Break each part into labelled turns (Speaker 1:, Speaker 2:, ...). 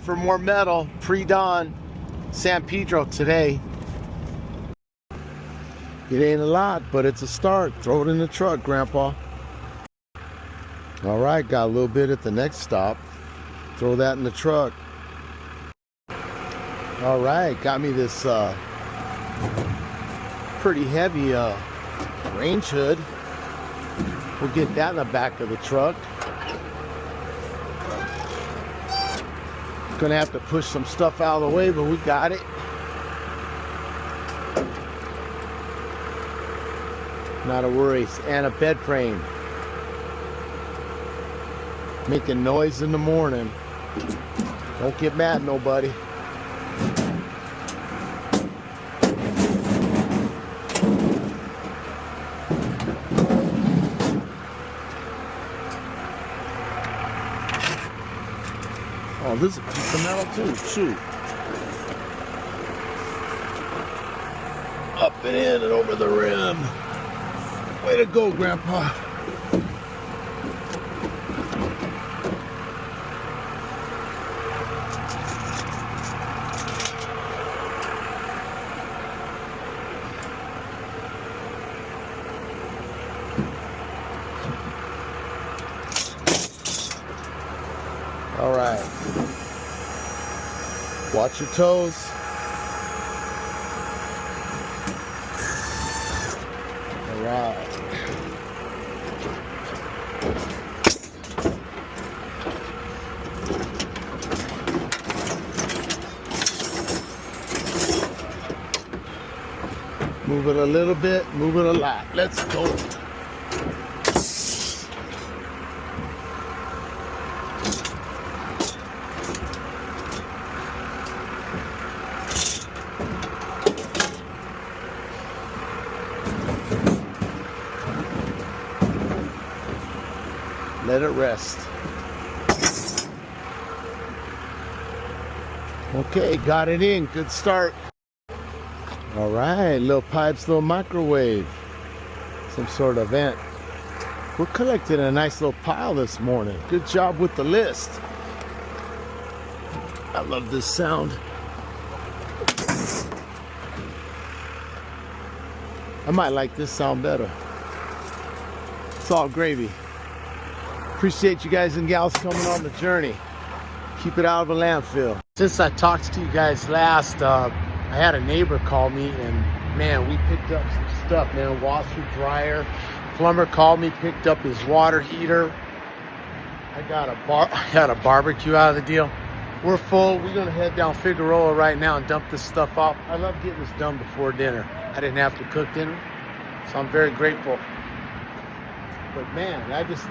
Speaker 1: for more metal, pre-dawn, San Pedro today. It ain't a lot, but it's a start. Throw it in the truck, Grandpa. All right, got a little bit at the next stop. Throw that in the truck. All right, got me this pretty heavy range hood. We'll get that in the back of the truck. Gonna have to push some stuff out of the way, but we got it. Not a worry. And a bed frame. Making noise in the morning. Don't get mad, nobody. Oh, this is a piece of metal too. Shoot. Up and in and over the rim. Way to go, Grandpa. All right. Watch your toes. All right. Move it a little bit, move it a lot. Let's go. Let it rest. Okay, got it in. Good start. All right, little pipes, little microwave. Some sort of vent. We're collecting a nice little pile this morning. Good job with the list. I love this sound. I might like this sound better. It's all gravy. Appreciate you guys and gals coming on the journey. Keep it out of a landfill. Since I talked to you guys last, I had a neighbor call me, and man, we picked up some stuff, man. Washer, dryer. Plumber called me, picked up his water heater. I had a barbecue out of the deal. We're full. We're gonna head down Figueroa right now and dump this stuff off. I love getting this done before dinner. I didn't have to cook dinner, so I'm very grateful. But man, I just,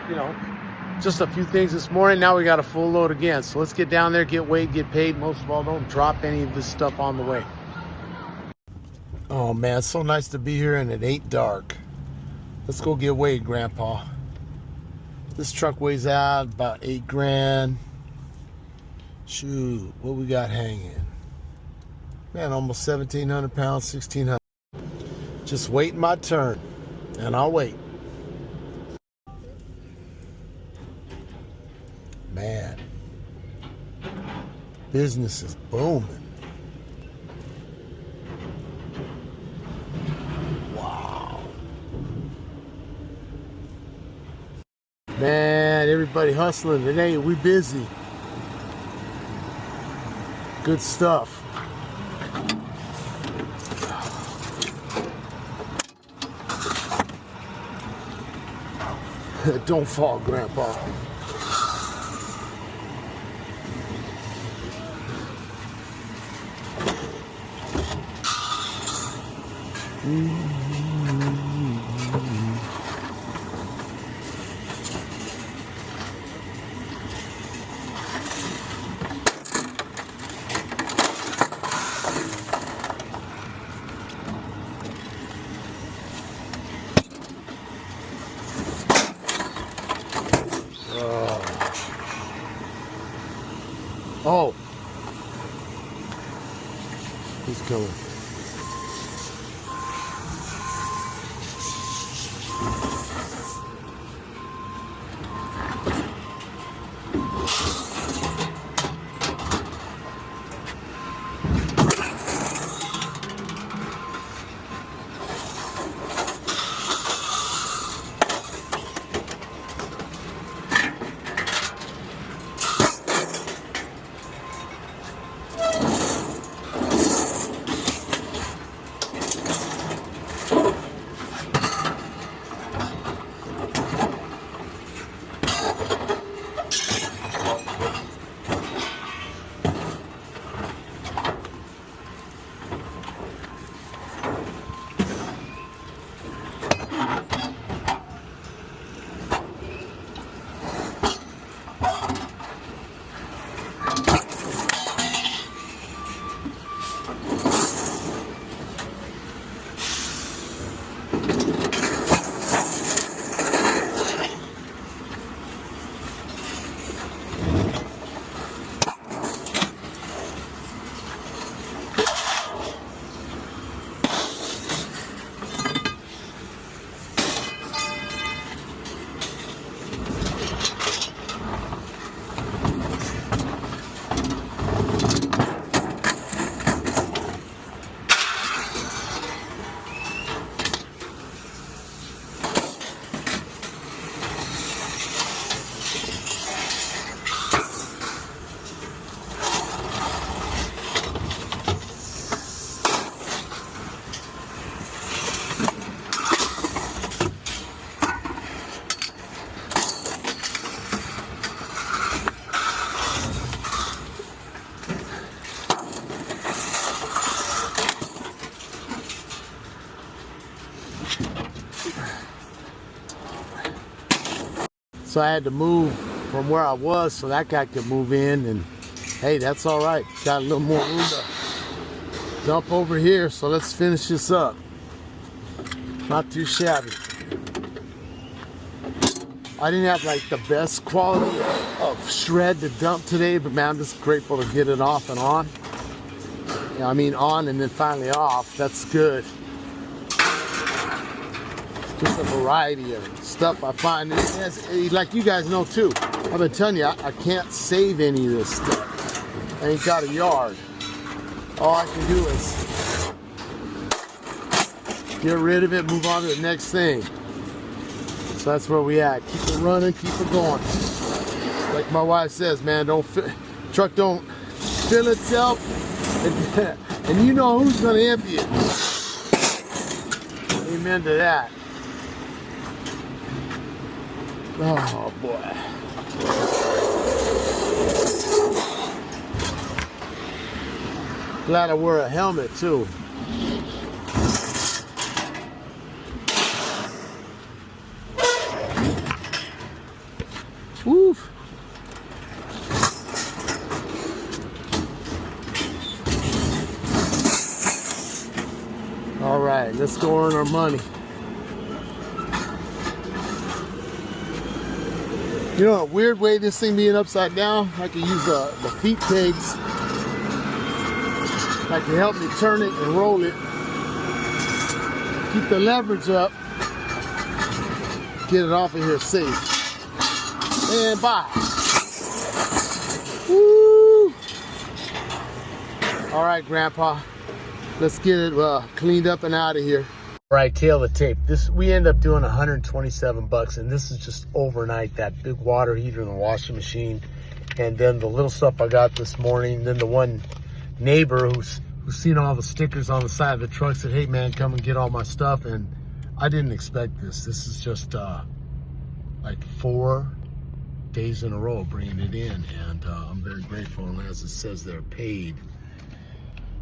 Speaker 1: just a few things this morning. Now we got a full load again. So let's get down there, get weighed, get paid. Most of all, don't drop any of this stuff on the way. Oh man, it's so nice to be here and it ain't dark. Let's go get weighed, Grandpa. This truck weighs out about 8 grand. Shoot, what we got hanging? Man, almost 1,700 pounds, 1,600. Just waiting my turn, and I'll wait. Man, business is booming. Wow. Man, everybody hustling today. We busy. Good stuff. Don't fall, Grandpa. Oh, he's coming. So I had to move from where I was so that guy could move in, and hey, that's all right. Got a little more room to dump over here, so let's finish this up. Not too shabby. I didn't have like the best quality of shred to dump today, but man, I'm just grateful to get it off and on. Yeah, I mean on and then finally off. That's good. Just a variety of stuff I find. Like you guys know too, I've been telling you, I can't save any of this stuff. I ain't got a yard. All I can do is get rid of it, move on to the next thing. So that's where we at. Keep it running, keep it going. Like my wife says, man, truck don't fill itself, and you know who's gonna empty it. Amen to that. Oh boy. Glad I wear a helmet too. Woof. All right, let's go earn our money. You know, a weird way this thing being upside down, I can use the feet pegs. That can help me turn it and roll it. Keep the leverage up. Get it off of here safe. And bye. Woo! All right, Grandpa. Let's get it cleaned up and out of here. All right, tail of the tape. We end up doing 127 bucks, and this is just overnight. That big water heater in the washing machine, and then the little stuff I got this morning. Then the one neighbor who's seen all the stickers on the side of the truck said, "Hey man, come and get all my stuff." And I didn't expect this. This is just like 4 days in a row bringing it in, and I'm very grateful. And as it says, they're paid.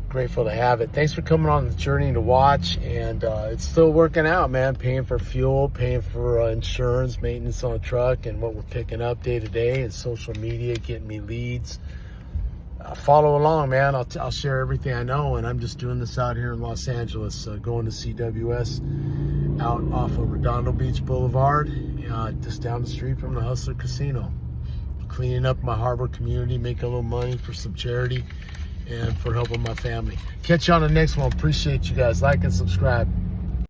Speaker 1: Grateful to have it. Thanks for coming on the journey to watch, and it's still working out, man. Paying for fuel, paying for insurance, maintenance on a truck, and what we're picking up day to day, and social media getting me leads. Follow along, man. I'll share everything I know, and I'm just doing this out here in Los Angeles, going to CWS out off of Redondo Beach Boulevard, just down the street from the Hustler Casino. Cleaning up my harbor community, making a little money for some charity, and for helping my family. Catch you on the next one. Appreciate you guys. Like and subscribe.